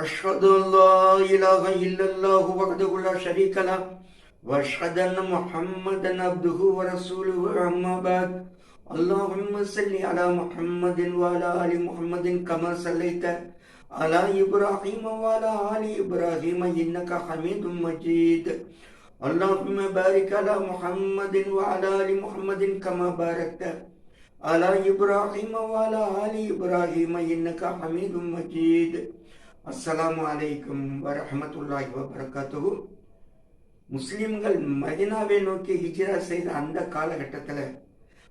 أشهد أن لا إله إلا الله وحده لا شريك له وأشهد أن محمدا عبده ورسوله أما بعد اللهم صل على محمد وعلى آل محمد كما صليت على إبراهيم وعلى آل إبراهيم إنك حميد مجيد اللهم بارك على محمد وعلى آل محمد كما باركت على إبراهيم وعلى آل إبراهيم إنك حميد مجيد. அஸ்ஸலாமு அலைக்கும் வரஹ்மத்துல்லாஹி வபரகாத்துஹு. முஸ்லிம்கள் மதினாவை நோக்கி ஹிஜ்ரா செய்த அந்த காலகட்டத்தில்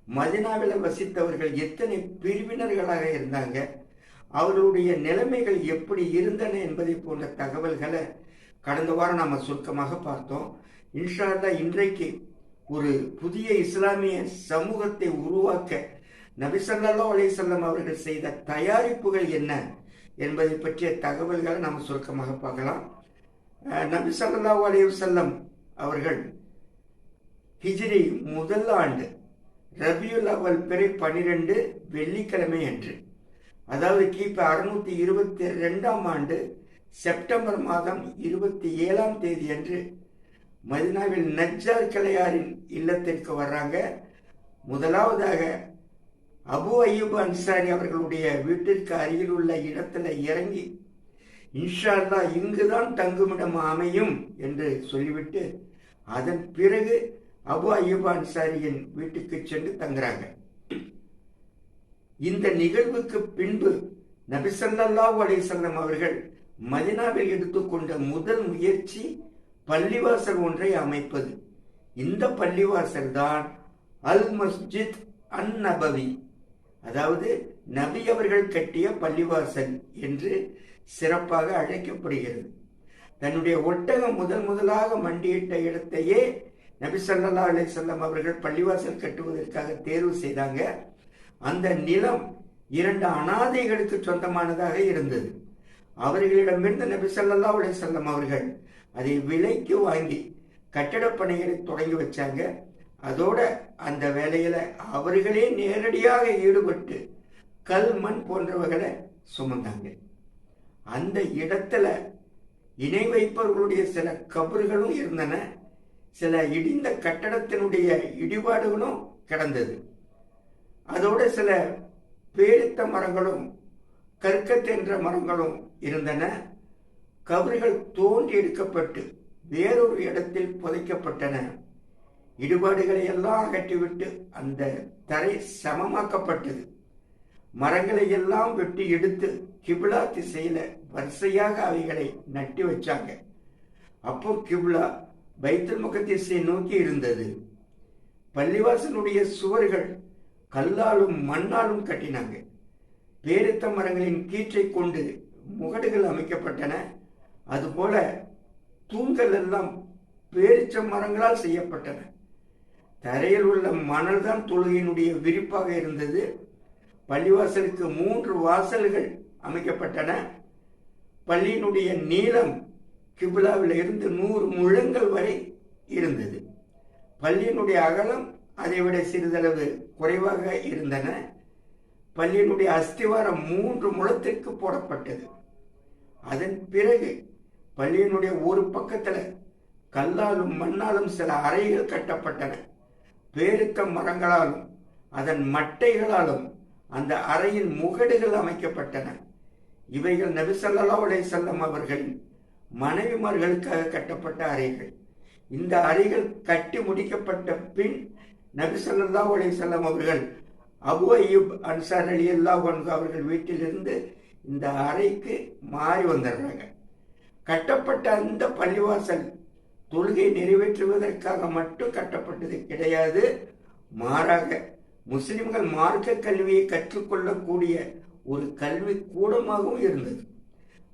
மதினாவில் வசித்தவர்கள் எத்தனை பிரிவினர்களாக இருந்தாங்க, அவர்களுடைய நிலைமைகள் எப்படி இருந்தன என்பதை போன்ற தகவல்களை கடந்த வாரம் நாம் சுருக்கமாக பார்த்தோம். இன்ஷா அல்லாஹ் இன்றைக்கு ஒரு புதிய இஸ்லாமிய சமூகத்தை உருவாக்க நபி ஸல்லல்லாஹு அலைஹி வஸல்லம் அவர்கள் செய்த தயாரிப்புகள் என்ன என்பதை பற்றிய தகவல்களை நாம் சுருக்கமாக பார்க்கலாம். நபி ஸல்லல்லாஹு அலைஹி வஸல்லம் அவர்கள் ஹிஜ்ரி முதல் ஆண்டு ரபியுல் அவ்வல் பிறை 12 வெள்ளிக்கிழமை அன்று, அதாவது கிபி 622 ஆண்டு செப்டம்பர் மாதம் 27 தேதி அன்று மதினாவில் நஜ்ஜார் கிளையாரின் இல்லத்திற்கு வர்றாங்க. முதலாவதாக அபு அய்யூப் அன்சாரி அவர்களுடைய வீட்டிற்கு அருகில் உள்ள இடத்துல இறங்கி இன்ஷா அல்லாஹ் இங்குதான் தங்குமிடம் அமையும் என்று சொல்லிவிட்டு அதன் பிறகு அபு அய்யூப் அன்சாரியின் வீட்டுக்கு சென்று தங்குறாங்க. இந்த நிகழ்வுக்கு பின்பு நபி ஸல்லல்லாஹு அலைஹி வஸல்லம் அவர்கள் மதீனாவில் எடுத்துக்கொண்ட முதல் முயற்சி பள்ளிவாசல் ஒன்றை அமைப்பது. இந்த பள்ளிவாசல் தான் அல் மஸ்ஜித் அன் நபவி, அதாவது நபி அவர்கள் கட்டிய பள்ளிவாசல் என்று சிறப்பாக அழைக்கப்படுகிறது. தன்னுடைய ஒட்டகம் முதலாக மண்டியிட்ட இடத்தையே நபி ஸல்லல்லாஹு அலைஹி வஸல்லம் அவர்கள் பள்ளிவாசல் கட்டுவதற்காக தேர்வு செய்தாங்க. அந்த நிலம் 2 அனாதைகளுக்கு சொந்தமானதாக இருந்தது. அவர்களிடமிருந்து நபி ஸல்லல்லாஹு அலைஹி வஸல்லம் அவர்கள் அதை விலைக்கு வாங்கி கட்டடப் பணிகளை தொடங்கி வச்சாங்க. அதோட அந்த வேலையில அவர்களே நேரடியாக ஈடுபட்டு கல் மண் போன்றவர்களை சுமந்தாங்க. அந்த இடத்துல இணை வைப்பவர்களுடைய சில கபறுகளும் இருந்தன, சில இடிந்த கட்டடத்தினுடைய இடிபாடுகளும் கிடந்தது. அதோட சில பேரித்த மரங்களும் கற்கத்தென்ற மரங்களும் இருந்தன. கபறுகள் தோண்டி எடுக்கப்பட்டு வேறொரு இடத்தில் புதைக்கப்பட்டன. இடுபாடுகளை எல்லாம் அகற்றிவிட்டு அந்த தரை சமமாக்கப்பட்டது. மரங்களை எல்லாம் வெட்டி எடுத்து கிப்லா திசையில வரிசையாக அவைகளை நட்டி வச்சாங்க. அப்போ கிப்லா பைத்துல் முகத்திஸை நோக்கி இருந்தது. பள்ளிவாசலுடைய சுவர்கள் கல்லாலும் மண்ணாலும் கட்டினாங்க. பேரித்த மரங்களின் கீற்றை கொண்டு முகடுகள் அமைக்கப்பட்டன. அதுபோல தூண்கள் எல்லாம் பேரிச்ச மரங்களால் செய்யப்பட்டன. தரையில் உள்ள மணல் தான் தொழுகையினுடைய விரிப்பாக இருந்தது. பள்ளிவாசலுக்கு 3 வாசல்கள் அமைக்கப்பட்டன. பள்ளியினுடைய நீளம் கிப்லாவில் இருந்து 100 முழங்கள் வரை இருந்தது. பள்ளியினுடைய அகலம் அதைவிட சிறிதளவு குறைவாக இருந்தன. பள்ளியினுடைய அஸ்திவாரம் 3 முழத்திற்கு போடப்பட்டது. அதன் பிறகு பள்ளியினுடைய ஒரு பக்கத்துல கல்லாலும் மண்ணாலும் சில அறைகள் கட்டப்பட்டன. பேரித்த மரங்களாலும் அதன் மட்டைகளாலும் அந்த அறையின் முகடுகள் அமைக்கப்பட்டன. இவைகள் நபி ஸல்லல்லாஹு அலைஹி வஸல்லம் அவர்களின் மனைவிமார்களுக்காக கட்டப்பட்ட அறைகள். இந்த அறைகள் கட்டி முடிக்கப்பட்ட பின் நபி ஸல்லல்லாஹு அலைஹி வஸல்லம் அவர்கள் அபு அய்யூப் அன்சாரி ரலியல்லாஹு அன்ஹு அவர்கள் வீட்டிலிருந்து இந்த அறைக்கு மாறி வந்துடுறாங்க. கட்டப்பட்ட அந்த பள்ளிவாசல் தொழுகை நிறைவேற்றுவதற்காக மட்டும் கட்டப்பட்டது கிடையாது. மாறாக முஸ்லிம்கள் மார்க்க கல்வியை கற்றுக்கொள்ளக்கூடிய ஒரு கல்வி கூடமாகவும் இருந்தது.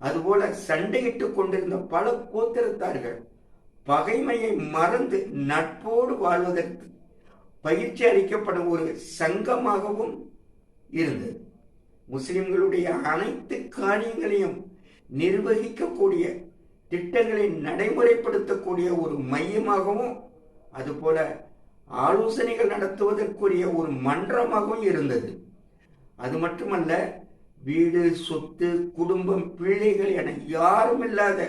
அதுபோல சண்டையிட்டுக் கொண்டிருந்த பல கோத்திரத்தார்கள் பகைமையை மறந்து நட்போடு வாழ்வதற்கு பயிற்சி அளிக்கப்படும் ஒரு சங்கமாகவும் இருந்தது. முஸ்லிம்களுடைய அனைத்து காரியங்களையும் நிர்வகிக்கக்கூடிய, திட்டங்களை நடைமுறைப்படுத்தக்கூடிய ஒரு மையமாகவும், அதுபோல ஆலோசனைகள் நடத்துவதற்குரிய ஒரு மன்றமாகவும் இருந்தது. அது மட்டுமல்ல, வீடு, சொத்து, குடும்பம், பிள்ளைகள் என யாரும் இல்லாத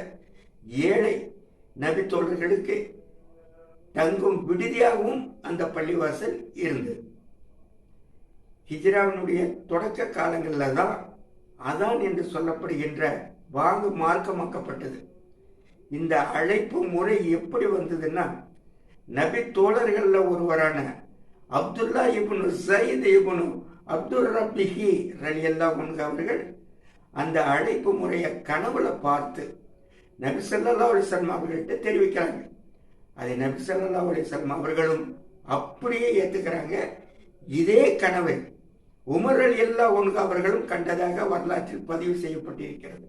ஏழை நபி தோழர்களுக்கு தங்கும் விடுதியாகவும் அந்த பள்ளிவாசல் இருந்தது. ஹிஜ்ராவினுடைய தொடக்க காலங்களில் தான் அதான் என்று சொல்லப்படுகின்ற வாங்கு மார்க்கமாக்கப்பட்டது. இந்த அழைப்பு முறை எப்படி வந்ததுன்னா, நபி தோழர்கள்ல ஒருவரான அப்துல்லா இப்னு சயீத் இப்னு அப்துல் ரப்பிஹி ரலியல்லாஹு அன்ஹு அவர்கள் அந்த அழைப்பு முறையை கனவுல பார்த்து நபி ஸல்லல்லாஹு அலைஹி வஸல்லம் அவர்கள்ட்ட தெரிவிக்கிறாங்க. அதை நபி ஸல்லல்லாஹு அலைஹி வஸல்லம் அவர்களும் அப்படியே ஏத்துக்கிறாங்க. இதே கனவை உமர் ரலியல்லாஹு அன்ஹு அவர்களும் கண்டதாக வரலாற்றில் பதிவு செய்யப்பட்டிருக்கிறது.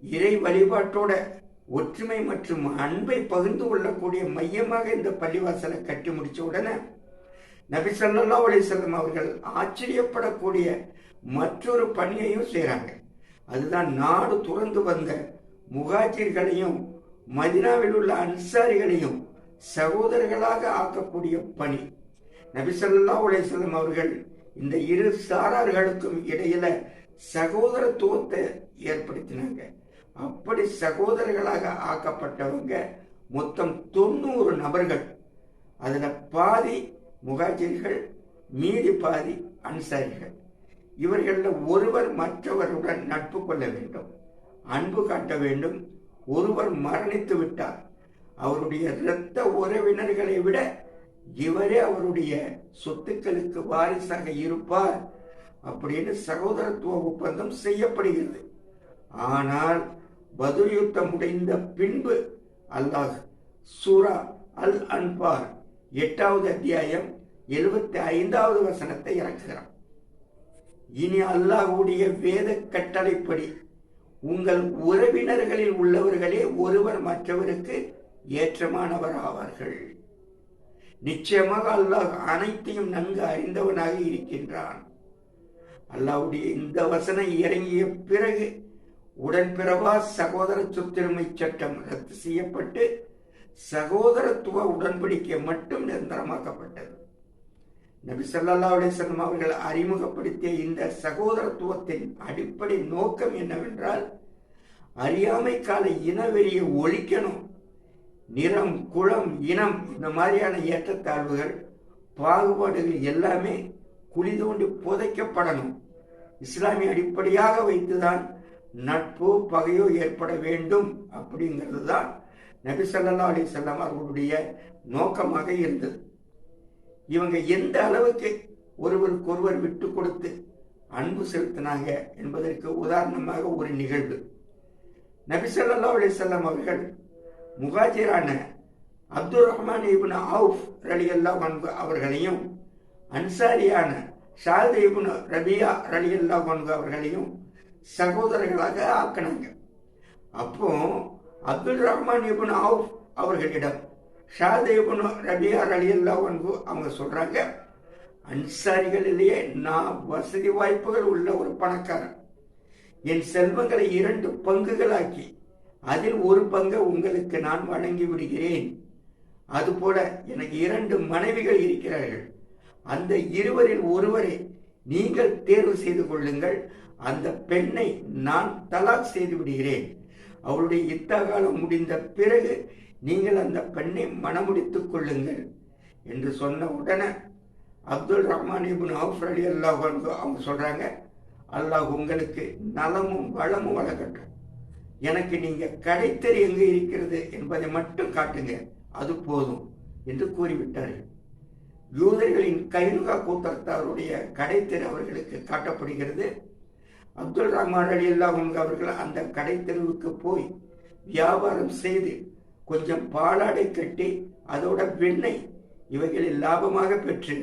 இறை வழிபாட்டோட ஒற்றுமை மற்றும் அன்பை பகிர்ந்து கொள்ளக்கூடிய மையமாக இந்த பள்ளிவாசலை கட்டி முடிச்ச உடனே நபி ஸல்லல்லாஹு அலைஹி வஸல்லம் அவர்கள் ஆச்சரியப்படக்கூடிய மற்றொரு பணியையும் செய்கிறாங்க. அதுதான் நாடு துறந்து வந்த முஹாஜிர்களையும் மதீனாவில் உள்ள அன்சாரிகளையும் சகோதரர்களாக ஆக்கக்கூடிய பணி. நபி ஸல்லல்லாஹு அலைஹி வஸல்லம் அவர்கள் இந்த இரு சாரார்களுக்கும் இடையில சகோதரத்துவத்தை ஏற்படுத்தினாங்க. அப்படி சகோதரர்களாக ஆக்கப்பட்டவங்க மொத்தம் 90 நபர்கள். அதுல பாதி முஹாஜிர்கள், மீதி பாதி அன்சாரிகள். இவர்களில் ஒருவர் மற்றவருடன் நட்பு கொள்ள வேண்டும், அன்பு காட்ட வேண்டும். ஒருவர் மரணித்து விட்டார், அவருடைய இரத்த உறவினர்களை விட இவரே அவருடைய சொத்துக்களுக்கு வாரிசாக இருப்பார் அப்படின்னு சகோதரத்துவ ஒப்பந்தம் செய்யப்படுகிறது. ஆனால் பத்ர் யுத்தம் முடிந்த பின்பு அல்லாஹ் சூரா அல் அன்பார் 8வது அத்தியாயம் 75வது வசனத்தை இறக்குகிறான். இனி அல்லாஹ்வுடைய வேத கட்டளைப்படி உங்கள் உறவினர்களில் உள்ளவர்களே ஒருவர் மற்றவருக்கு ஏற்றமானவர் ஆவார்கள். நிச்சயமாக அல்லாஹ் அனைத்தையும் நன்கு அறிந்தவனாக இருக்கின்றான். அல்லாஹ்வுடைய இந்த வசனம் இறங்கிய பிறகு உடன்பிறவா சகோதர சொத்துரிமை சட்டம் ரத்து செய்யப்பட்டு சகோதரத்துவ உடன்படிக்கை மட்டும் நிரந்தரமாக்கப்பட்டது. நபி ஸல்லல்லாஹு அலைஹி வஸல்லம் அவர்கள் அறிமுகப்படுத்திய இந்த சகோதரத்துவத்தின் அடிப்படை நோக்கம் என்னவென்றால், அறியாமை கால இனவெறியை ஒழிக்கணும். நிறம், குலம், இனம் இந்த மாதிரியான ஏற்றத்தாழ்வுகள், பாகுபாடுகள் எல்லாமே குழி தோண்டி புதைக்கப்படணும். இஸ்லாமிய அடிப்படையாக வைத்துதான் நட்போ பகையோ ஏற்பட வேண்டும் அப்படிங்கிறது தான் நபி ஸல்லல்லாஹு அலைஹி வஸல்லம் அவர்களுடைய நோக்கமாக இருந்தது. இவங்க எந்த அளவுக்கு ஒருவருக்கொருவர் விட்டு கொடுத்து அன்பு செலுத்தினாங்க என்பதற்கு உதாரணமாக ஒரு நிகழ்வு. நபி ஸல்லல்லாஹு அலைஹி வஸல்லம் அவர்கள் முஹாஜிரான அப்துல் ரஹ்மான் இப்னு அவுஃப் ரலியல்லாஹு அன்ஹு அவர்களையும் அன்சாரியான ஸஅத் இப்னு ரபியா ரலியல்லாஹு அன்ஹு அவர்களையும் சகோதரர்களாக ஆக்கினாங்க. அப்போ அப்துல் ரஹ்மான் இப்னு அவுஃப் அவர்களிடம் ஸஅத் இப்னு ரபியா ரலியல்லாஹு அன்ஹு அவங்க சொல்றாங்க, அன்சாரிகளிலேயே நான் வசதி வாய்ப்புகள் உள்ள ஒரு பணக்காரன். என் செல்வங்களை 2 பங்குகளாக்கி அதில் ஒரு பங்கை உங்களுக்கு நான் வழங்கி விடுகிறேன். அதுபோல எனக்கு 2 மனைவிகள் இருக்கிறார்கள். அந்த இருவரில் ஒருவரை நீங்கள் தேர்வு செய்து கொள்ளுங்கள். அந்த பெண்ணை நான் தலாக் செய்து விடுகிறேன். அவளுடைய இத்தகாலம் முடிந்த பிறகு நீங்கள் அந்த பெண்ணை மணமுடித்துக் கொள்ளுங்கள் என்று சொன்ன உடனே அப்துல் ரஹ்மான் இப்னு அவுஃப் ரலியல்லாஹு அன்ஹு அவங்க சொல்றாங்க, அல்லாஹ் உங்களுக்கு நலமும் வளமும் வழங்கட்டும். எனக்கு நீங்க கடைத்தெரு எங்க இருக்கிறது என்பதை மட்டும் காட்டுங்க, அது போதும் என்று கூறிவிட்டார்கள். யூதர்களின் கைனுகா கூத்தரத்தாருடைய கடைத்தெரு அவர்களுக்கு காட்டப்படுகிறது. அப்துல் ரஹ்மான் ரலியல்லாஹு அன்ஹு அவர்கள் அந்த கடைத்தெருவுக்கு போய் வியாபாரம் செய்து கொஞ்சம் பாலாடை கட்டி அதோட வெண்ணெய் இவைகளில் லாபமாக பெற்று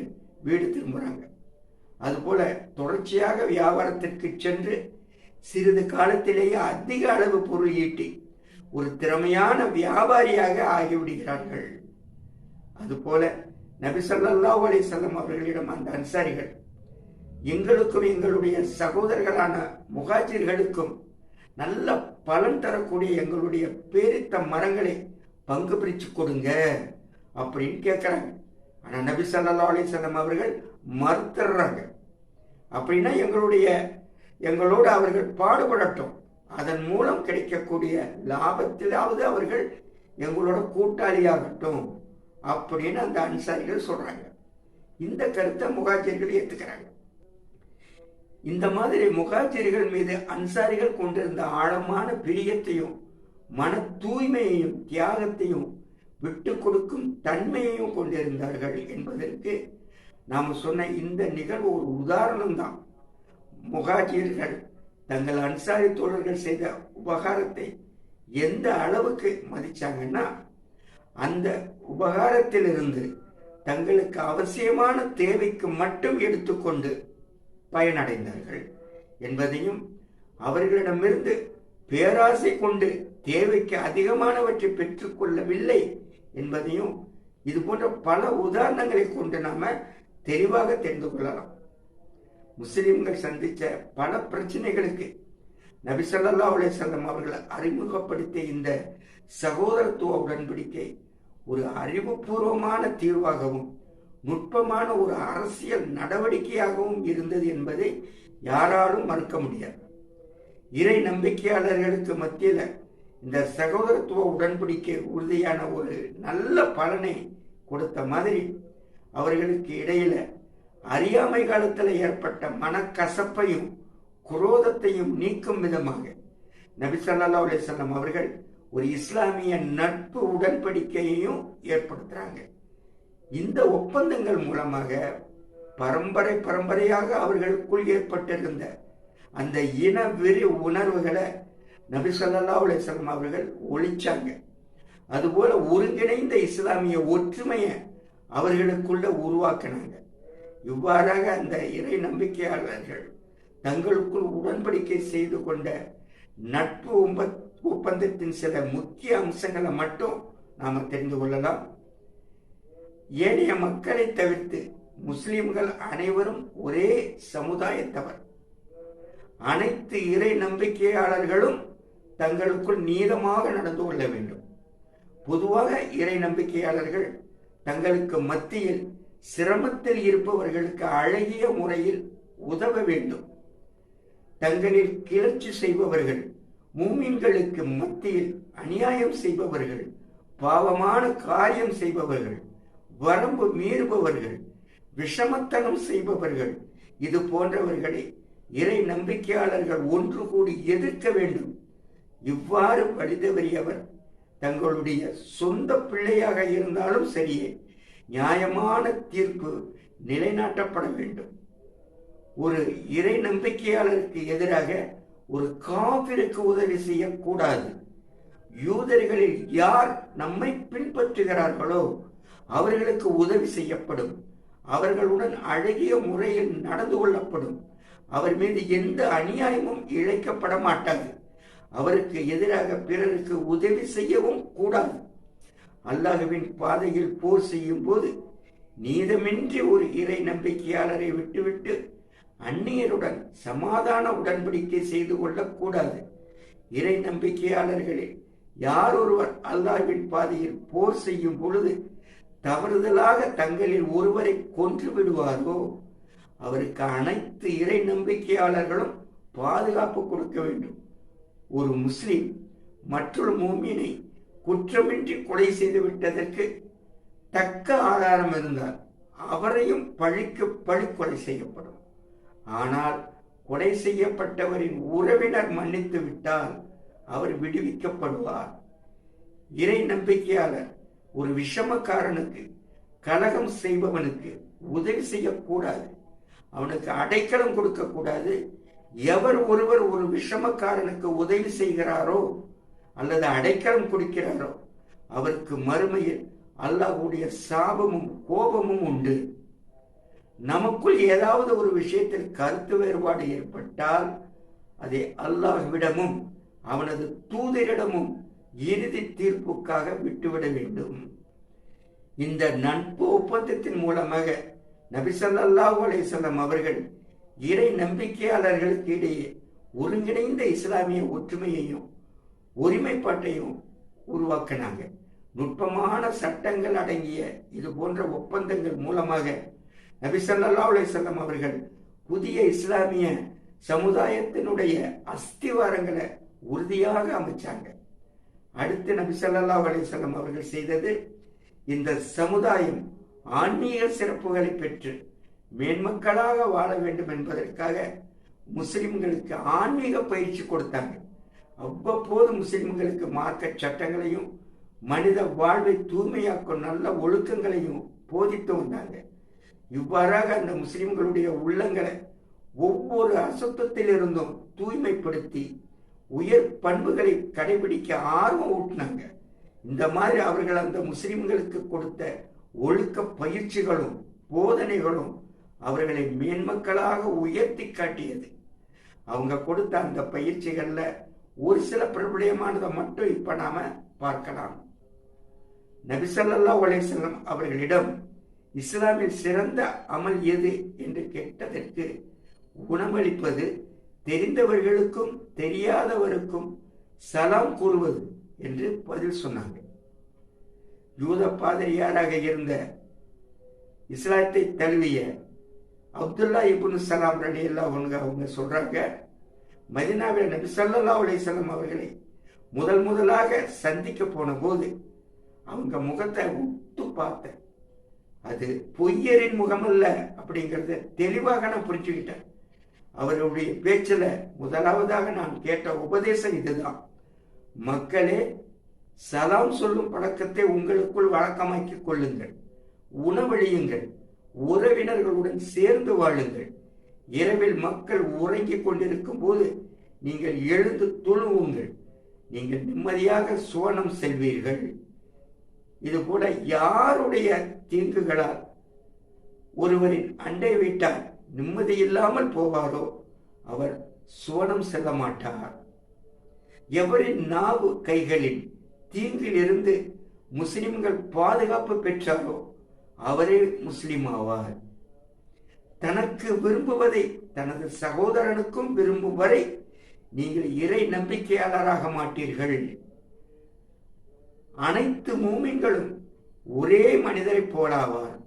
வீடு திரும்புறாங்க. அதுபோல தொடர்ச்சியாக வியாபாரத்திற்கு சென்று சிறிது காலத்திலேயே அதிக அளவு பொருள் ஈட்டி ஒரு திறமையான வியாபாரியாக ஆகிவிடுகிறார்கள். அதுபோல நபி ஸல்லல்லாஹு அலைஹி வஸல்லம் அவர்களிடம் அந்த அன்சாரிகள், எங்களுக்கும் எங்களுடைய சகோதரர்களான முஹாஜிர்களுக்கும் நல்ல பலன் தரக்கூடிய எங்களுடைய பேரித்த மரங்களை பங்கு பிரிச்சு கொடுங்க அப்படின்னு கேட்கிறாங்க. ஆனா நபி ஸல்லல்லாஹு அலைஹி வஸல்லம் அவர்கள் மறுத்துறாங்க. அப்படின்னா எங்களோடு அவர்கள் பாடுபடட்டும், அதன் மூலம் கிடைக்கக்கூடிய லாபத்திலாவது அவர்கள் எங்களோட கூட்டாளியாகட்டும் அப்படின்னு அந்த அன்சாரிகள் சொல்றாங்க. இந்த கருத்தை முஹாஜிர்கள் ஏத்துக்கிறாங்க. இந்த மாதிரி முஹாஜிர்கள் மீது அன்சாரிகள் கொண்டிருந்த ஆழமான பிரியத்தையும் மன தூய்மையையும் தியாகத்தையும் விட்டு கொடுக்கும் தன்மையையும் கொண்டிருந்தார்கள் என்பதற்கு நாம் சொன்ன இந்த நிகழ்வு ஒரு உதாரணம் தான். முஹாஜிர்கள் தங்கள் அன்சாரி தோழர்கள் செய்த உபகாரத்தை எந்த அளவுக்கு மதிச்சாங்கன்னா, அந்த உபகாரத்திலிருந்து தங்களுக்கு அவசியமான தேவைக்கு மட்டும் எடுத்துக்கொண்டு பயனடைந்தார்கள் என்பதையும், அவர்களிடமிருந்து பேராசை கொண்டு தேவைக்கு அதிகமானவற்றை பெற்றுக் கொள்ளவில்லை என்பதையும் இது போன்ற பல உதாரணங்களை கொண்டு நாம தெளிவாக தெரிந்து கொள்ளலாம். முஸ்லிம்கள் சந்திச்ச பல பிரச்சனைகளுக்கு நபி ஸல்லல்லாஹு அலைஹி வஸல்லம் அவர்கள் அறிமுகப்படுத்திய இந்த சகோதரத்துவ உடன்படிக்கை ஒரு அறிவுபூர்வமான தீர்வாகவும் நுட்பமான ஒரு அரசியல் நடவடிக்கையாகவும் இருந்தது என்பதை யாராலும் மறுக்க முடியாது. இறை நம்பிக்கையாளர்களுக்கு மத்தியில இந்த சகோதரத்துவ உடன்படிக்கை உறுதியான ஒரு நல்ல பலனை கொடுத்த மாதிரி, அவர்களுக்கு இடையில அறியாமை காலத்தில் ஏற்பட்ட மனக்கசப்பையும் குரோதத்தையும் நீக்கும் விதமாக நபி ஸல்லல்லாஹு அலைஹி வஸல்லம் அவர்கள் ஒரு இஸ்லாமிய நட்பு உடன்படிக்கையையும் ஏற்படுத்துறாங்க. இந்த ஒப்பந்தங்கள் மூலமாக பரம்பரையாக அவர்களுக்குள் ஏற்பட்டிருந்த அந்த இன வெறி உணர்வுகளை நபி ஸல்லல்லாஹு அலைஹி வஸல்லம் அவர்கள் ஒழிச்சாங்க. அதுபோல ஒருங்கிணைந்த இஸ்லாமிய ஒற்றுமையை அவர்களுக்குள்ள உருவாக்கினாங்க. இவ்வாறாக அந்த இறை நம்பிக்கையாளர்கள் தங்களுக்குள் உடன்படிக்கை செய்து கொண்ட நட்பு ஒப்பந்தத்தின் சில முக்கிய அம்சங்களை மட்டும் நாம தெரிந்து கொள்ளலாம். ஏனைய மக்களை தவிர்த்து முஸ்லிம்கள் அனைவரும் ஒரே சமுதாயத்தவர். அனைத்து இறை நம்பிக்கையாளர்களும் தங்களுக்குள் நீதமாக நடந்து கொள்ள வேண்டும். பொதுவாக இறை நம்பிக்கையாளர்கள் தங்களுக்கு மத்தியில் சிரமத்தில் இருப்பவர்களுக்கு அழகிய முறையில் உதவ வேண்டும். தங்களில் கிளர்ச்சி செய்பவர்கள், மூமின்களுக்கு மத்தியில் அநியாயம் செய்பவர்கள், பாவமான காரியம் செய்பவர்கள், வரம்பு மீறுபவர்கள், விஷமத்தனம் செய்பவர்கள், இது போன்றவர்களை இறை நம்பிக்கையாளர்கள் ஒன்று கூடி எதிர்க்க வேண்டும். இவ்வாறு வழிதவறியவர் தங்களுடைய சொந்த பிள்ளையாக இருந்தாலும் சரியே, நியாயமான தீர்ப்பு நிலைநாட்டப்பட வேண்டும். ஒரு இறை நம்பிக்கையாளருக்கு எதிராக ஒரு காபிருக்கு உதவி செய்யக்கூடாது. யூதர்களில் யார் நம்மை பின்பற்றுகிறார்களோ அவர்களுக்கு உதவி செய்யப்படும். அவர்களுடன் அழகிய முறையில் நடந்து கொள்ளப்படும். அவர் மீது எந்த அநியாயமும் இழைக்கப்பட மாட்டாது. அவருக்கு எதிராக பிறருக்கு உதவி செய்யவும் கூடாது. அல்லாஹ்வின் பாதையில் போர் செய்யும் போது நீதமின்றி ஒரு இறை நம்பிக்கையாளரை விட்டுவிட்டு அந்நியருடன் சமாதான உடன்படிக்கை செய்து கொள்ளக்கூடாது. இறை நம்பிக்கையாளர்களே, யார் ஒருவர் அல்லாஹ்வின் பாதையில் போர் செய்யும் பொழுது தவறுதலாக தங்களில் ஒருவரை கொன்று விடுவாரோ அவருக்கு அனைத்து இறை நம்பிக்கையாளர்களும் பாதுகாப்பு கொடுக்க வேண்டும். ஒரு முஸ்லிம் மற்றொரு மூமினை குற்றமின்றி கொலை செய்து விட்டதற்கு தக்க ஆதாரம் இருந்தால் அவரையும் பழிக்கு பழி கொலை செய்யப்படும். ஆனால் கொலை செய்யப்பட்டவரின் உறவினர் மன்னித்து விட்டால் அவர் விடுவிக்கப்படுவார். இறை நம்பிக்கையாளர் ஒரு விஷமக்காரனுக்கு, கலகம் செய்பவனுக்கு உதவி செய்யக்கூடாது. அவனுக்கு அடைக்கலம் கொடுக்க கூடாது. எவர் ஒருவர் ஒரு விஷமக்காரனுக்கு உதவி செய்கிறாரோ அல்லது அடைக்கலம் கொடுக்கிறாரோ அவருக்கு மறுமையில் அல்லாஹ்வுடைய சாபமும் கோபமும் உண்டு. நமக்குள் ஏதாவது ஒரு விஷயத்தில் கருத்து வேறுபாடு ஏற்பட்டால் அதை அல்லாஹ்விடமும் அவனது தூதரிடமும் இறுதி தீர்ப்புக்காக விட்டுவிட வேண்டும். இந்த நட்பு ஒப்பந்தத்தின் மூலமாக நபி ஸல்லல்லாஹு அலைஹி வஸல்லம் அவர்கள் இறை நம்பிக்கையாளர்களுக்கு இடையே ஒருங்கிணைந்த இஸ்லாமிய ஒற்றுமையையும் ஒருமைப்பாட்டையும் உருவாக்கினாங்க. நுட்பமான சட்டங்கள் அடங்கிய இது போன்ற ஒப்பந்தங்கள் மூலமாக நபி ஸல்லல்லாஹு அலைஹி வஸல்லம் அவர்கள் புதிய இஸ்லாமிய சமுதாயத்தினுடைய அஸ்திவாரங்களை உறுதியாக அமைச்சாங்க. அடுத்து நபி ஸல்லல்லாஹு அலைஹி வஸல்லம் அவர்கள் செய்தது, இந்த சமுதாயம் ஆன்மீக சிறப்புகளை பெற்று மேன்மக்களாக வாழ வேண்டும் என்பதற்காக முஸ்லிம்களுக்கு ஆன்மீக பயிற்சி கொடுத்தாங்க. அவ்வப்போது முஸ்லிம்களுக்கு மார்க்க சட்டங்களையும் மனித வாழ்வை தூய்மையாக்கும் நல்ல ஒழுக்கங்களையும் போதித்து வந்தாங்க. இவ்வாறாக அந்த முஸ்லிம்களுடைய உள்ளங்களை ஒவ்வொரு அசுத்தத்திலிருந்தும் தூய்மைப்படுத்தி உயர் பண்புகளை கடைபிடிக்க ஆர்வம் ஊட்டினாங்க. இந்த மாதிரி அவர்கள் அந்த முஸ்லிம்களுக்கு கொடுத்த ஒழுக்க பயிற்சிகளும் போதனைகளும் அவர்களை மேன்மக்களாக உயர்த்தி காட்டியது. அவங்க கொடுத்த அந்த பயிற்சிகள்ல ஒரு சில பிரபலமானதை மட்டும் இப்ப நாம பார்க்கலாம். நபி ஸல்லல்லாஹு அலைஹி வஸல்லம் அவர்களிடம் இஸ்லாமில் சிறந்த அமல் எது என்று கேட்டதற்கு, உணவளிப்பது, தெரிந்தவர்களுக்கும் தெரியாதவருக்கும் சலாம் கூறுவது என்று பதில் சொன்னாங்க. யூத பாதிரியாராக இருந்த இஸ்லாத்தை தழுவிய அப்துல்லா இப்னு சலாம் ரலியல்லாஹு அன்ஹு அவங்க சொல்றாங்க, மதீனாவில் நபி ஸல்லல்லாஹு அலைஹி வஸல்லம் அவர்களை முதலாக சந்திக்க போன போது அவங்க முகத்தை உத்து பார்த்தேன். அது பொய்யரின் முகமல்ல அப்படிங்கறத தெளிவாக நான் புரிஞ்சுக்கிட்டேன். அவருடைய பேச்சில முதலாவதாக நான் கேட்ட உபதேசம் இதுதான், மக்களே, சலாம் சொல்லும் பழக்கத்தை உங்களுக்குள் வழக்கமாக்கிக் கொள்ளுங்கள், உணவளியுங்கள், உறவினர்களுடன் சேர்ந்து வாழுங்கள், இரவில் மக்கள் உறங்கிக் கொண்டிருக்கும் போது நீங்கள் எழுந்து தொழுவுங்கள், நீங்கள் நிம்மதியாக சுவனம் செல்வீர்கள். இது கூட யாருடைய தீங்குகளால் ஒருவரின் அண்டை வீட்டார் நிம்மதி இல்லாமல் போவாரோ அவர் சுவனம் செல்ல மாட்டார். எவரின் நாவு கைகளில் தீங்கில் இருந்து முஸ்லிம்கள் பாதுகாப்பு பெற்றாரோ அவரே முஸ்லிம் ஆவார். தனக்கு விரும்புவதை தனது சகோதரனுக்கும் விரும்பும் வரை நீங்கள் இறை நம்பிக்கையாளராக மாட்டீர்கள். அனைத்து மூமின்களும் ஒரே மனிதரை போலாவார்.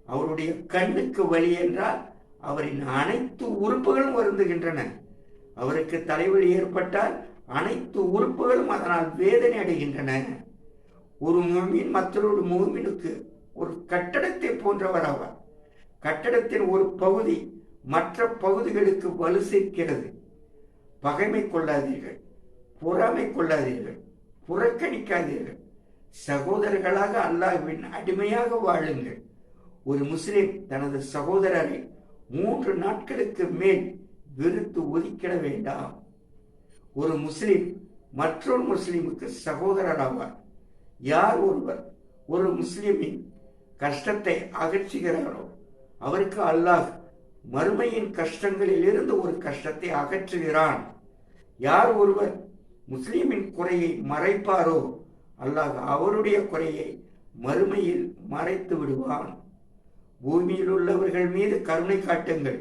அவருடைய கண்ணுக்கு வலி என்றால் அவரின் அனைத்து உறுப்புகளும் வருந்துகின்றன. அவருக்கு தலைவலி ஏற்பட்டால் அனைத்து உறுப்புகளும் அதனால் வேதனை அடைகின்றன. ஒரு மூமின் மற்றொரு மூமினுக்கு ஒரு கட்டடத்தை போன்றவர் ஆவார். கட்டடத்தின் ஒரு பகுதி மற்ற பகுதிகளுக்கு வலு சேர்க்கிறது. பகைமை கொள்ளாதீர்கள், பொறாமை கொள்ளாதீர்கள், புறக்கணிக்காதீர்கள், சகோதரர்களாக அல்லாஹ்வின் அடிமையாக வாழுங்கள். ஒரு முஸ்லிம் தனது சகோதரரை 3 நாட்களுக்கு மேல் வெறுத்து ஒதுக்கிட வேண்டாம். ஒரு முஸ்லிம் மற்றொரு முஸ்லிமுக்கு சகோதரர் ஆவார். யார் ஒருவர் ஒரு முஸ்லிமின் கஷ்டத்தை அகற்றுகிறாரோ அவருக்கு அல்லாஹ் மறுமையின் கஷ்டங்களில் இருந்து ஒரு கஷ்டத்தை அகற்றுகிறான். யார் ஒருவர் முஸ்லிமின் குறையை மறைப்பாரோ அல்லாஹ் அவருடைய குறையை மறுமையில் மறைத்து விடுவான். பூமியில் உள்ளவர்கள் மீது கருணை காட்டுங்கள்,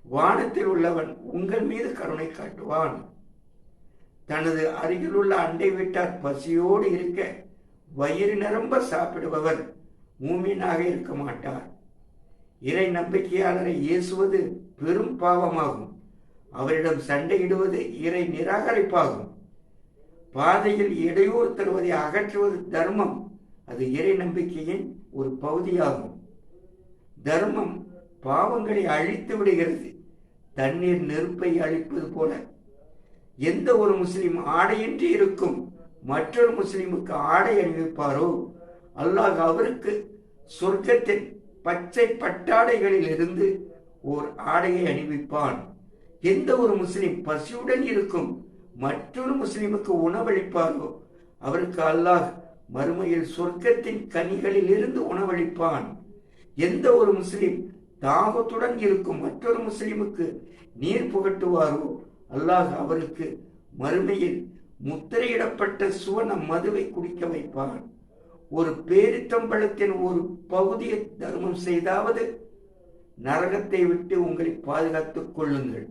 வானத்தில் உள்ளவன் உங்கள் மீது கருணை காட்டுவான். தனது அருகில் உள்ள அண்டை வீட்டார் பசியோடு இருக்க வயிறு நிரம்ப சாப்பிடுபவர் மூமினாக இருக்க மாட்டார். இறை நம்பிக்கையாளரை ஏசுவது பெரும் பாவமாகும். அவரிடம் சண்டையிடுவது இறை நிராகரிப்பாகும். பாதையில் இடையூறு தருவதை அகற்றுவது தர்மம். அது இறை நம்பிக்கையின் ஒரு பகுதியாகும். தர்மம் பாவங்களை அழித்து விடுகிறது, தண்ணீர் நெருப்பை அழிப்பது போல. எந்த ஒரு முஸ்லிம் ஆடையின்றி இருக்கும் மற்றொரு முஸ்லிமுக்கு ஆடை அணிவிப்பாரோ அல்லாஹ் அவருக்கு சொர்க்கத்தின் பச்சை பட்டாடைகளில் இருந்து ஓர் ஆடையை அணிவிப்பான். எந்த ஒரு முஸ்லிம் பசியுடன் இருக்கும் மற்றொரு முஸ்லிமுக்கு உணவளிப்பாரோ அவருக்கு அல்லாஹ் மறுமையில் சொர்க்கத்தின் கனிகளில் இருந்து உணவளிப்பான். எந்த ஒரு முஸ்லிம் தாகத்துடன் இருக்கும் மற்றொரு முஸ்லிமுக்கு நீர் புகட்டுவாரோ அல்லாஹ் அவருக்கு மறுமையில் முத்திரையிடப்பட்ட சுவன மதுவை குடிக்க வைப்பான். ஒரு பேரித்தம்பழத்தின் ஒரு பகுதியை தர்மம் செய்தாவது நரகத்தை விட்டு உங்களை பாதுகாத்துக் கொள்ளுங்கள்.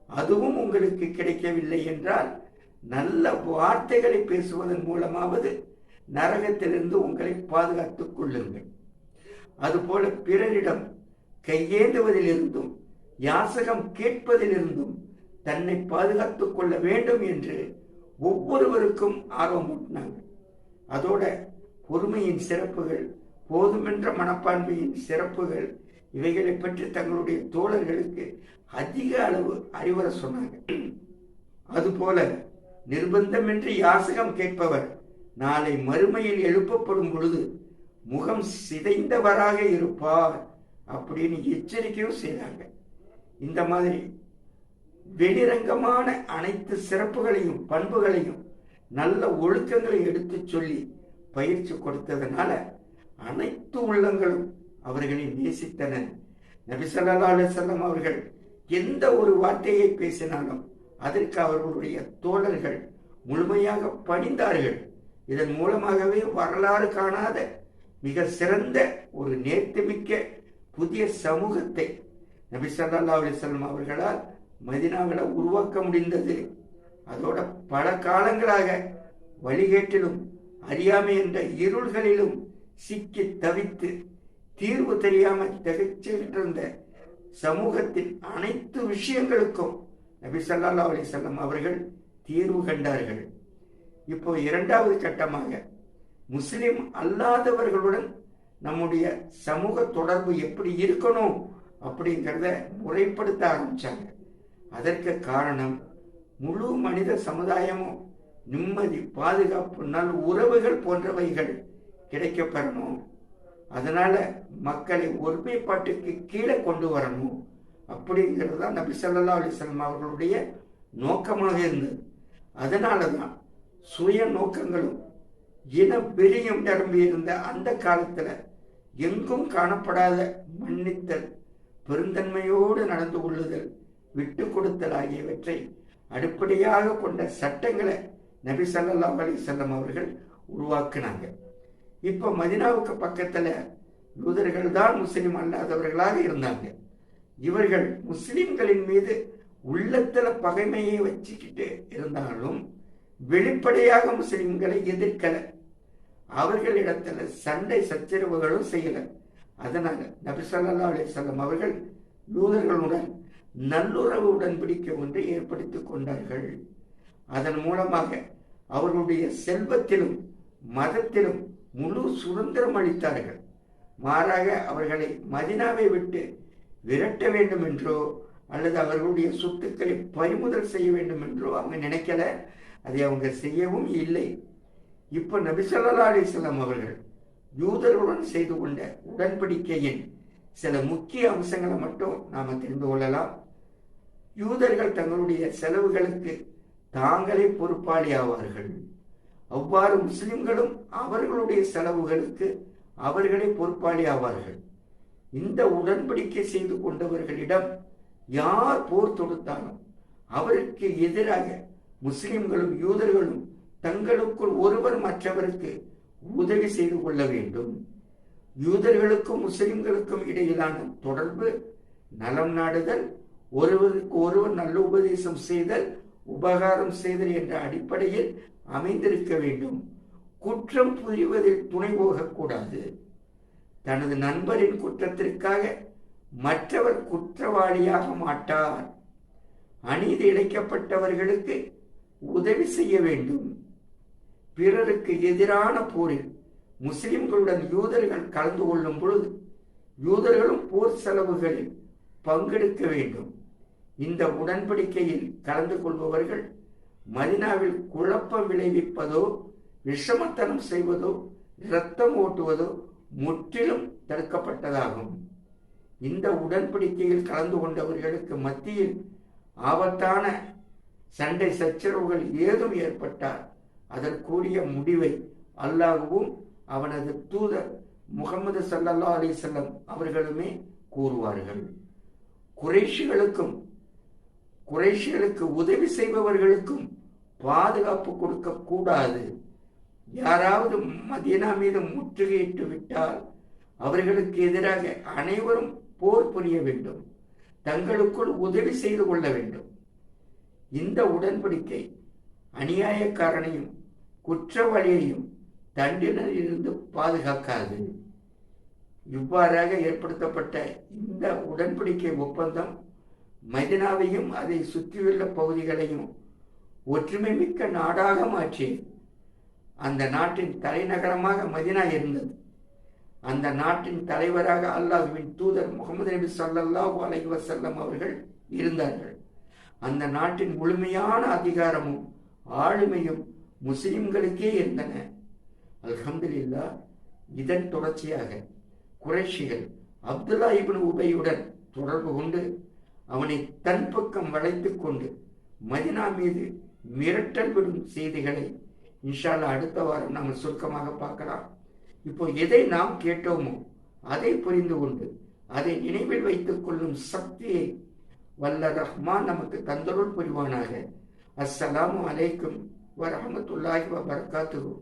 அதுவும் உங்களுக்கு கிடைக்கவில்லை என்றால் நல்ல வார்த்தைகளை பேசுவதன் மூலமாவது நரகத்திலிருந்து உங்களை பாதுகாத்துக் கொள்ளுங்கள். அதுபோல பிறரிடம் கையேந்துவதிலிருந்தும் யாசகம் கேட்பதிலிருந்தும் தன்னை பாதுகாத்துக் கொள்ள வேண்டும் என்று ஒவ்வொருவருக்கும் ஆர்வம் ஊட்டினாங்க. அதோட பொறுமையின் சிறப்புகள், போதுமென்ற மனப்பான்மையின் சிறப்புகள், இவைகளை பற்றி தங்களுடைய தோழர்களுக்கு அதிக அளவு அறிவுரை சொன்னாங்க. அதுபோல நிர்பந்தமின்றி யாசகம் கேட்பவர் நாளை மறுமையில் எழுப்பப்படும் பொழுது முகம் சிதைந்தவராக இருப்பார் அப்படின்னு எச்சரிக்கையும் செய்தாங்க. இந்த மாதிரி வெளிரங்கமான அனைத்து சிறப்புகளையும் பண்புகளையும் நல்ல ஒழுக்கங்களை எடுத்து சொல்லி பயிற்சி கொடுத்ததனால அனைத்து உள்ளங்களும் அவர்களை நேசித்தன. நபி ஸல்லல்லாஹு அலைஹி வஸல்லம் அவர்கள் எந்த ஒரு வார்த்தையை பேசினாலும் அதற்கு அவர்களுடைய தோழர்கள் முழுமையாக பணிந்தார்கள். இதன் மூலமாகவே வரலாறு காணாத மிக சிறந்த ஒரு நேர்த்திமிக்க புதிய சமூகத்தை நபி ஸல்லல்லாஹு அலைஹி வஸல்லம் அவர்களால் மதீனாவில் உருவாக்க முடிந்தது. அதோட பல காலங்களாக வழிகேட்டிலும் அறியாமை என்ற இருள்களிலும் சிக்கி தவித்து தீர்வு தெரியாமல் திகைச்சுகிட்டு இருந்த சமூகத்தின் அனைத்து விஷயங்களுக்கும் நபி ஸல்லல்லாஹு அலைஹி வஸல்லம் அவர்கள் தீர்வு கண்டார்கள். இப்போ இரண்டாவது கட்டமாக முஸ்லிம் அல்லாதவர்களுடன் நம்முடைய சமூக தொடர்பு எப்படி இருக்கணும் அப்படிங்கிறத முறைப்படுத்த ஆரம்பிச்சாங்க. அதற்கு காரணம் முழு மனித சமுதாயமும் நிம்மதி, பாதுகாப்பு, நல் உறவுகள் போன்றவைகள் கிடைக்கப்பெறணும். அதனால மக்களை ஒருமைப்பாட்டுக்கு கீழே கொண்டு வரணும் அப்படிங்கிறது தான் நபி ஸல்லல்லாஹு அலைஹி வஸல்லம் அவர்களுடைய நோக்கமாக இருந்தது. அதனால தான் சுய நோக்கங்களும் இன வெறியும் நிரம்பியிருந்த அந்த காலத்துல எங்கும் காணப்படாத மன்னித்தல், பெருந்தன்மையோடு நடந்து கொள்ளுதல், விட்டு கொடுத்தல் ஆகியவற்றை அடிப்படையாக கொண்ட சட்டங்களை நபி ஸல்லல்லாஹு அலைஹி வஸல்லம் அவர்கள் உருவாக்குனாங்க. இப்போ மதீனாவுக்கு பக்கத்துல யூதர்கள் தான் முஸ்லிம் அல்லாதவர்களாக இருந்தாங்க. இவர்கள் முஸ்லிம்களின் மீது உள்ளத்துல பகைமையை வச்சுக்கிட்டு இருந்தாலும் வெளிப்படையாக முஸ்லிம்களை எதிர்க்கல, அவர்களிடத்துல சண்டை சச்சரவுகளும் செய்யல. அதனால நபி ஸல்லல்லாஹு அலைஹி வஸல்லம் அவர்கள் யூதர்களுடன் நல்லுறவு உடன்படிக்கை ஒன்றை ஏற்படுத்திக் கொண்டார்கள். அதன் மூலமாக அவர்களுடைய செல்வத்திலும் மதத்திலும் முழு சுதந்திரம் அளித்தார்கள். மாறாக அவர்களை மதீனாவை விட்டு விரட்ட வேண்டும் என்றோ அல்லது அவர்களுடைய சொத்துக்களை பறிமுதல் செய்ய வேண்டும் என்றோ அவங்க நினைக்கல. அதை அவங்க செய்யவும் இல்லை. இப்ப நபி ஸல்லல்லாஹு அலைஹி வஸல்லம் அவர்கள் யூதர்களுடன் செய்து கொண்ட உடன்படிக்கையின் சில முக்கிய அம்சங்களை மட்டும் நாம தெரிந்து கொள்ளலாம். யூதர்கள் தங்களுடைய செலவுகளுக்கு தாங்களே பொறுப்பாளி ஆவார்கள். அவ்வாறு முஸ்லிம்களும் அவர்களுடைய செலவுகளுக்கு அவர்களே பொறுப்பாளி ஆவார்கள். இந்த உடன்படிக்கை செய்து கொண்டவர்களிடம் யார் போர் தொடுத்தாலும் அவருக்கு எதிராக முஸ்லிம்களும் யூதர்களும் தங்களுக்குள் ஒருவர் மற்றவருக்கு உதவி செய்து கொள்ள வேண்டும். யூதர்களுக்கும் முஸ்லிம்களுக்கும் இடையிலான தொடர்பு நலம் நாடுதல், ஒருவருக்கு ஒருவர் நல்ல உபதேசம் செய்தல், உபகாரம் செய்தல் என்ற அடிப்படையில் அமைந்திருக்க வேண்டும். குற்றம் புரிவதில் துணை போகக்கூடாது. தனது நண்பரின் குற்றத்திற்காக மற்றவர் குற்றவாளியாக மாட்டார். அநீதி இழைக்கப்பட்டவர்களுக்கு உதவி செய்ய வேண்டும். பிறருக்கு எதிரான போரில் முஸ்லிம்களுடன் யூதர்கள் கலந்து கொள்ளும் பொழுது யூதர்களும் போர் செலவுகளில் பங்கெடுக்க வேண்டும். இந்த உடன்படிக்கையில் கலந்து கொள்பவர்கள் மதீனாவில் குழப்பம் விளைவிப்பதோ, விஷமத்தனம் செய்வதோ, இரத்தம் ஓட்டுவதோ முற்றிலும் தடுக்கப்பட்டதாகும். இந்த உடன்படிக்கையில் கலந்து கொண்டவர்களுக்கு மத்தியில் ஆபத்தான சண்டை சச்சரவுகள் ஏதும் ஏற்பட்டால் அதற்குரிய முடிவை அல்லாஹ்வும் அவனது தூதர் முகமது ஸல்லல்லாஹு அலைஹி வஸல்லம் அவர்களுமே கூறுவார்கள். குறைஷிகளுக்கு உதவி செய்பவர்களுக்கும் பாதுகாப்பு கொடுக்க கூடாது. யாராவது மதீனா மீது முற்றுகையிட்டு விட்டால் அவர்களுக்கு எதிராக அனைவரும் போர் புரிய வேண்டும். தங்களுக்குள் உதவி செய்து கொள்ள வேண்டும். இந்த உடன்படிக்கை அநியாயக்காரனையும் குற்றவாளியையும் தண்டனையிலிருந்து பாதுகாக்காது. இவ்வாறாக ஏற்படுத்தப்பட்ட இந்த உடன்படிக்கை ஒப்பந்தம் மதினாவையும் அதை சுற்றியுள்ள பகுதிகளையும் ஒற்றுமை மிக்க நாடாக மாற்றி அந்த நாட்டின் தலைநகரமாக மதினா இருந்தது. அந்த நாட்டின் தலைவராக அல்லாஹ்வின் தூதர் முகமது நபி ஸல்லல்லாஹு அலைஹி வஸல்லம் அவர்கள் இருந்தார்கள். அந்த நாட்டின் முழுமையான அதிகாரமும் ஆளுமையும் முஸ்லிம்களுக்கே இருந்தன. அல்ஹம்துலில்லாஹ். இதன் தொடர்ச்சியாக குறைஷிகள் அப்துல்லா இப்னு உபையுடன் தொடர்பு கொண்டு அவனை தன் பக்கம் வளைத்துக் கொண்டு மதினா மீது மிரட்டல் விடும் செய்திகளை இன்ஷா அல்லாஹ் அடுத்த வாரம் நாம் சுருக்கமாக பார்க்கலாம். இப்போ எதை நாம் கேட்டோமோ அதை புரிந்து கொண்டு அதை நினைவில் வைத்துக் கொள்ளும் சக்தியை வல்ல ரஹ்மான் நமக்கு தந்தருள் புரிவானாக. அஸ்ஸலாமு அலைக்கும் வரஹ்மத்துல்லாஹி வபரகாத்துஹு.